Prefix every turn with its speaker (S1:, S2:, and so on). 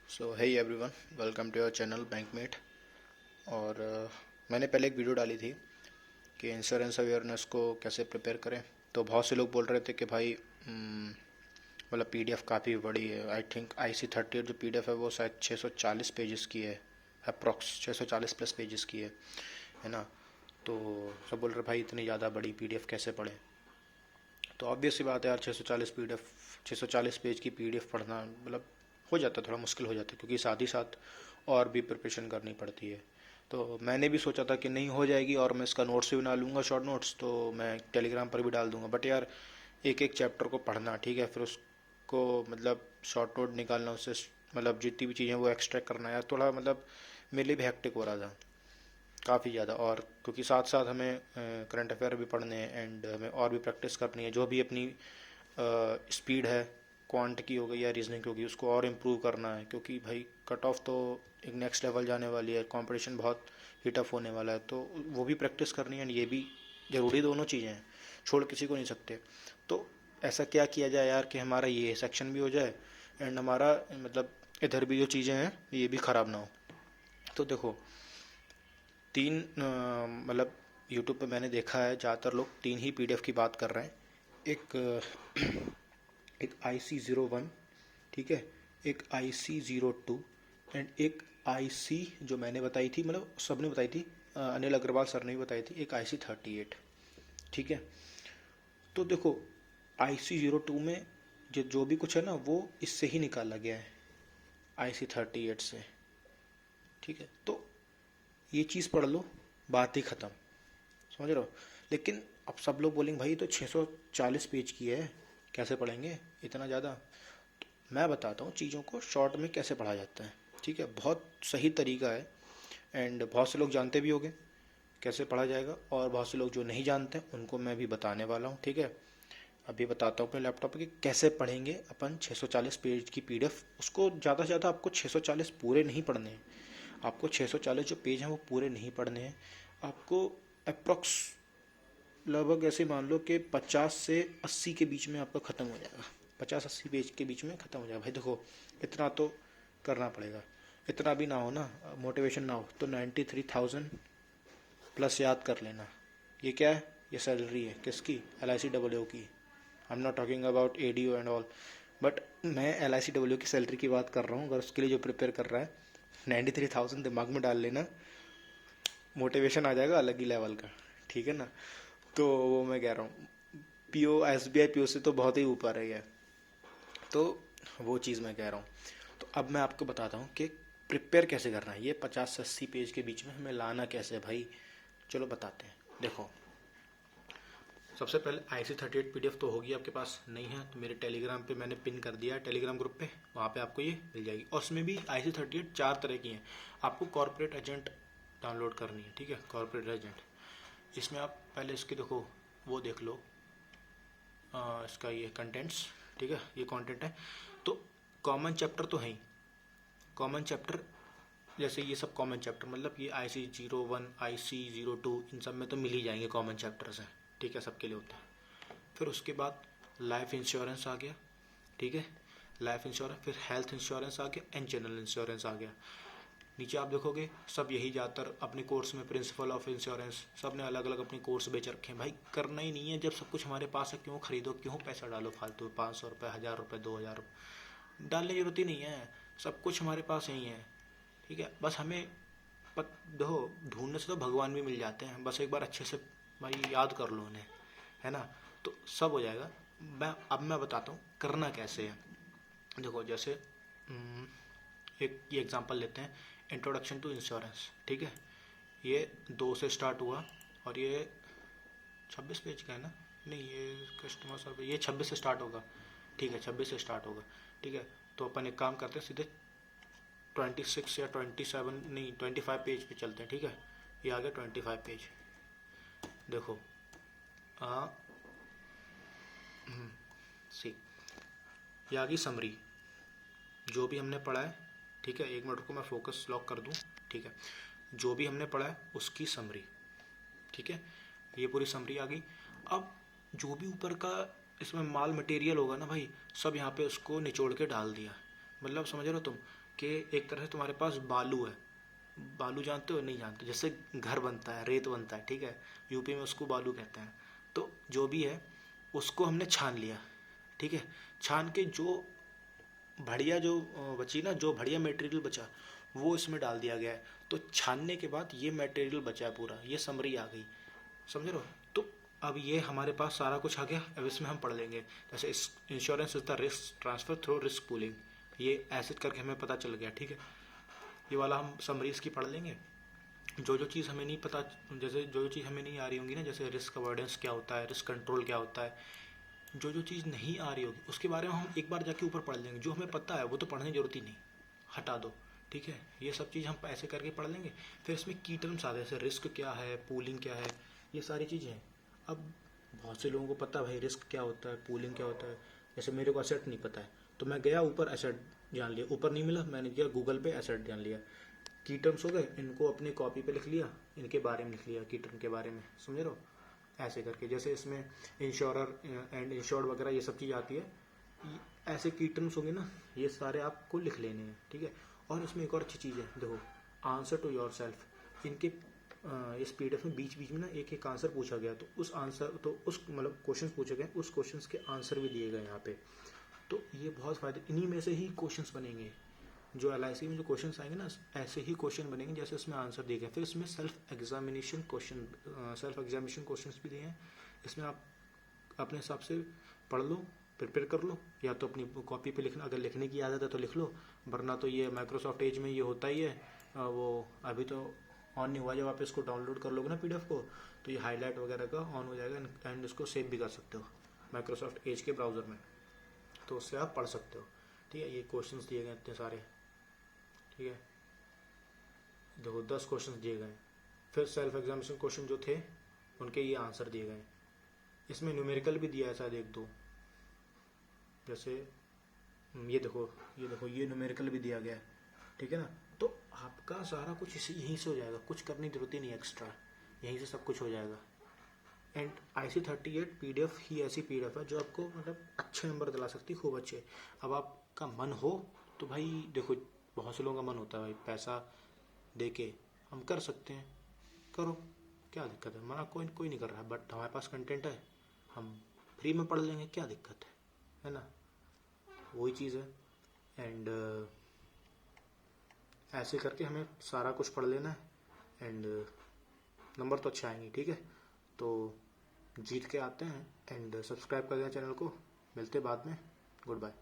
S1: So hey everyone, welcome to your channel Bankmate. और मैंने पहले एक वीडियो डाली थी कि इंश्योरेंस अवेयरनेस को कैसे प्रिपेयर करें। तो बहुत से लोग बोल रहे थे कि भाई मतलब पीडीएफ काफ़ी बड़ी है। आई थिंक IC38 जो पीडीएफ है वो शायद 640 पेजेस की है, अप्रॉक्स 640 प्लस पेजेस की है ना। तो सब बोल रहे भाई इतनी ज़्यादा बड़ी पीडीएफ कैसे पढ़ें। तो ऑब्वियस सी बात है यार, 640 पेज की पीडीएफ पढ़ना मतलब हो जाता है, थोड़ा मुश्किल हो जाता है, क्योंकि साथ ही साथ और भी प्रिपरेशन करनी पड़ती है। तो मैंने भी सोचा था कि नहीं हो जाएगी और मैं इसका नोट्स भी बना लूँगा, शॉर्ट नोट्स तो मैं टेलीग्राम पर भी डाल दूँगा। बट यार एक एक चैप्टर को पढ़ना, ठीक है, फिर उसको मतलब शॉर्ट नोट निकालना, उससे मतलब जितनी भी चीज़ें वो एक्सट्रैक्ट करना, यार थोड़ा मतलब मेरे लिए भी हेक्टिक हो रहा था काफ़ी ज़्यादा। और क्योंकि साथ साथ हमें करंट अफेयर भी पढ़ने हैं एंड हमें और भी प्रैक्टिस करनी है, जो भी अपनी स्पीड है, क्वांट की हो गई या रीजनिंग की होगी, उसको और इम्प्रूव करना है। क्योंकि भाई कट ऑफ तो एक नेक्स्ट लेवल जाने वाली है, कंपटीशन बहुत हीटअप होने वाला है, तो वो भी प्रैक्टिस करनी है एंड ये भी ज़रूरी, दोनों चीज़ें हैं, छोड़ किसी को नहीं सकते। तो ऐसा क्या किया जाए यार कि हमारा ये सेक्शन भी हो जाए एंड हमारा मतलब इधर भी जो चीज़ें हैं ये भी ख़राब ना हो। तो देखो तीन मतलब यूट्यूब पे मैंने देखा है ज़्यादातर लोग तीन ही पीडीएफ की बात कर रहे हैं। एक एक IC01, ठीक है, एक IC02 एंड एक IC जो मैंने बताई थी, मतलब सबने बताई थी, अनिल अग्रवाल सर ने भी बताई थी, एक IC38, ठीक है। तो देखो IC02 में जो भी कुछ है ना वो इससे ही निकाला गया है, IC38 से, ठीक है। तो ये चीज़ पढ़ लो, बात ही ख़त्म, समझ रहे हो। लेकिन अब सब लोग बोलेंगे भाई तो 640 पेज की है, कैसे पढ़ेंगे इतना ज़्यादा। तो मैं बताता हूँ चीज़ों को शॉर्ट में कैसे पढ़ा जाता है, ठीक है। बहुत सही तरीका है एंड बहुत से लोग जानते भी होंगे कैसे पढ़ा जाएगा, और बहुत से लोग जो नहीं जानते उनको मैं भी बताने वाला हूँ, ठीक है। अभी बताता हूँ अपने लैपटॉप पे कि कैसे पढ़ेंगे अपन 640 पेज की पीडीएफ। उसको ज़्यादा से ज़्यादा आपको 640 पूरे नहीं पढ़ने हैं, आपको 640 जो पेज हैं वो पूरे नहीं पढ़ने हैं। आपको अप्रॉक्स लगभग ऐसे मान लो कि 50 से 80 के बीच में आपका ख़त्म हो जाएगा, 50-80 पेज के बीच में ख़त्म हो जाएगा। भाई देखो इतना तो करना पड़ेगा, इतना भी ना हो ना, मोटिवेशन ना हो तो 93,000 प्लस याद कर लेना। ये क्या है, ये सैलरी है किसकी, LICWO की। I am not talking about ADO and all, but मैं LICWO की सैलरी की बात कर रहा हूँ। अगर उसके लिए जो प्रिपेयर कर रहा है 93,000 दिमाग में डाल लेना, मोटिवेशन आ जाएगा अलग ही लेवल का, ठीक है ना। तो वो मैं कह रहा हूँ, SBI PO से तो बहुत ही ऊपर है ये। तो वो चीज़ मैं कह रहा हूँ। तो अब मैं आपको बताता हूँ कि प्रिपेयर कैसे करना है, ये 50 से 80 पेज के बीच में हमें लाना कैसे है भाई। चलो बताते हैं। देखो सबसे पहले IC38 पीडीएफ तो होगी आपके पास, नहीं है तो मेरे टेलीग्राम पे मैंने पिन कर दिया है, टेलीग्राम ग्रुप पे, वहाँ पे आपको ये मिल जाएगी। और उसमें भी IC38 चार तरह की हैं। आपको कॉर्पोरेट एजेंट डाउनलोड करनी है, ठीक है, कॉर्पोरेट एजेंट। इसमें आप पहले इसके देखो, वो देख लो, इसका ये कंटेंट्स, ठीक है, ये कंटेंट है। तो कॉमन चैप्टर तो है ही, कॉमन चैप्टर जैसे ये सब कॉमन चैप्टर, मतलब ये IC01 IC02 इन सब में तो मिल ही जाएंगे, कॉमन चैप्टर्स हैं, ठीक है, सबके लिए होता है। फिर उसके बाद लाइफ इंश्योरेंस आ गया, ठीक है, लाइफ इंश्योरेंस, फिर हेल्थ इंश्योरेंस आ गया एंड जनरल इंश्योरेंस आ गया। नीचे आप देखोगे सब यही ज़्यादातर अपने कोर्स में, प्रिंसिपल ऑफ इंश्योरेंस, सब ने अलग अलग अपने कोर्स बेच रखे हैं। भाई करना ही नहीं है, जब सब कुछ हमारे पास है क्यों खरीदो, क्यों पैसा डालो फालतू, 500 रुपये, 1000 रुपये, 2000 डालने की जरूरत ही नहीं है, सब कुछ हमारे पास यही है, ठीक है। बस हमें देखो ढूंढने से तो भगवान भी मिल जाते हैं, बस एक बार अच्छे से भाई याद कर लो उन्हें, है ना, तो सब हो जाएगा। अब मैं बताता हूँ करना कैसे है। देखो जैसे एक ये एग्जांपल लेते हैं, इंट्रोडक्शन टू इंश्योरेंस, ठीक है, ये 2 से स्टार्ट हुआ और ये 26 पेज का है ना, नहीं ये कस्टमर सर्विस, ये 26 से स्टार्ट होगा, ठीक है, 26 से स्टार्ट होगा, ठीक है। तो अपन एक काम करते हैं, सीधे 26 या 27, नहीं 25 पेज पे चलते हैं, ठीक है। ये आ गया 25 पेज। देखो आ सी, ये आ गई समरी, जो भी हमने पढ़ा है, ठीक है, एक मिनट को मैं फोकस लॉक कर दूं, ठीक है, जो भी हमने पढ़ा है उसकी समरी, ठीक है, ये पूरी समरी आ गई। अब जो भी ऊपर का इसमें माल मटेरियल होगा ना भाई, सब यहाँ पे उसको निचोड़ के डाल दिया, मतलब समझ रहे हो तुम। कि एक तरह से तुम्हारे पास बालू है। बालू जानते हो नहीं जानते, जैसे घर बनता है, रेत बनता है, ठीक है, यूपी में उसको बालू कहते हैं। तो जो भी है उसको हमने छान लिया, ठीक है। छान के जो बढ़िया जो बची ना, जो बढ़िया मटेरियल बचा वो इसमें डाल दिया गया है। तो छानने के बाद ये मटेरियल बचा है पूरा, ये समरी आ गई, समझ रहे हो। तो अब ये हमारे पास सारा कुछ आ गया। अब इसमें हम पढ़ लेंगे, जैसे insurance is the risk transfer through risk pooling, ये ऐसे करके हमें पता चल गया, ठीक है। ये वाला हम समरी इसकी पढ़ लेंगे। जो जो चीज़ हमें नहीं पता, जैसे जो जो चीज़ हमें नहीं आ रही होंगी ना, जैसे रिस्क अवॉइडेंस क्या होता है, रिस्क कंट्रोल क्या होता है, जो जो चीज़ नहीं आ रही होगी उसके बारे में हम एक बार जाके ऊपर पढ़ लेंगे। जो हमें पता है वो तो पढ़ने की जरूरत ही नहीं, हटा दो, ठीक है। ये सब चीज़ हम ऐसे करके पढ़ लेंगे। फिर इसमें की टर्म्स आते हैं, जैसे रिस्क क्या है, पूलिंग क्या है, ये सारी चीज़ें हैं। अब बहुत से लोगों को पता है भाई रिस्क क्या होता है, पूलिंग क्या होता है। जैसे मेरे को एसेट नहीं पता है, तो मैं गया ऊपर एसेट जान लिया, ऊपर नहीं मिला मैंने गया गूगल पे एसेट जान लिया। की टर्म्स हो गए, इनको अपनी कॉपी पे लिख लिया, इनके बारे में लिख लिया, की टर्म के बारे में, समझ रहे हो। ऐसे करके जैसे इसमें इंश्योरर एंड इंश्योर्ड वगैरह ये सब चीज़ आती है, ऐसे की टर्म्स होंगे ना, ये सारे आपको लिख लेने हैं, ठीक है। और इसमें एक और अच्छी चीज़ है, देखो, आंसर टू योर सेल्फ। इनके इस पीडीएफ में बीच बीच में ना एक एक आंसर पूछा गया, तो उस आंसर तो उस मतलब क्वेश्चंस पूछे गए, उस क्वेश्चंस के आंसर भी दिए गए यहाँ पे। तो ये बहुत फायदे, इन्हीं में से ही क्वेश्चंस बनेंगे। जो LIC में जो क्वेश्चंस आएंगे ना, ऐसे ही क्वेश्चन बनेंगे जैसे इसमें आंसर दिए गए। फिर इसमें सेल्फ एग्जामिनेशन क्वेश्चंस भी दिए हैं। इसमें आप अपने हिसाब से पढ़ लो, प्रिपेयर कर लो, या तो अपनी कॉपी पे लिखना, अगर लिखने की आदत है तो लिख लो, वरना तो ये माइक्रोसॉफ्ट एज में ये होता ही है। वो अभी तो ऑन नहीं हुआ, जब आप इसको डाउनलोड कर लोगे ना पीडीएफ को, तो ये हाईलाइट वगैरह का ऑन हो जाएगा, एंड इसको सेव भी कर सकते हो माइक्रोसॉफ्ट एज के ब्राउज़र में, तो उससे आप पढ़ सकते हो, ठीक है। ये क्वेश्चंस दिए गए इतने सारे, ठीक है, देखो 10 क्वेश्चंस दिए गए। फिर सेल्फ एग्जामिनेशन क्वेश्चन जो थे उनके ये आंसर दिए गए। इसमें न्यूमेरिकल भी दिया है शायद एक दो, जैसे ये देखो, ये न्यूमेरिकल भी दिया गया है, ठीक है ना। तो आपका सारा कुछ इसी यहीं से हो जाएगा, कुछ करने की जरूरत ही नहीं एक्स्ट्रा, यहीं से सब कुछ हो जाएगा। एंड IC38 PDF ही ऐसी PDF है जो आपको मतलब अच्छे नंबर दिला सकती है, खूब अच्छे। अब आपका मन हो तो भाई देखो, बहुत से लोगों का मन होता है भाई पैसा दे के हम कर सकते हैं, करो, क्या दिक्कत है, मना कोई कोई नहीं कर रहा है। बट हमारे पास कंटेंट है, हम फ्री में पढ़ लेंगे, क्या दिक्कत है ना, वही चीज़ है। एंड ऐसे करके हमें सारा कुछ पढ़ लेना है, एंड नंबर तो अच्छे आएंगे, ठीक है। तो जीत के आते हैं, एंड सब्सक्राइब कर देना चैनल को। मिलते बाद में, गुड बाय।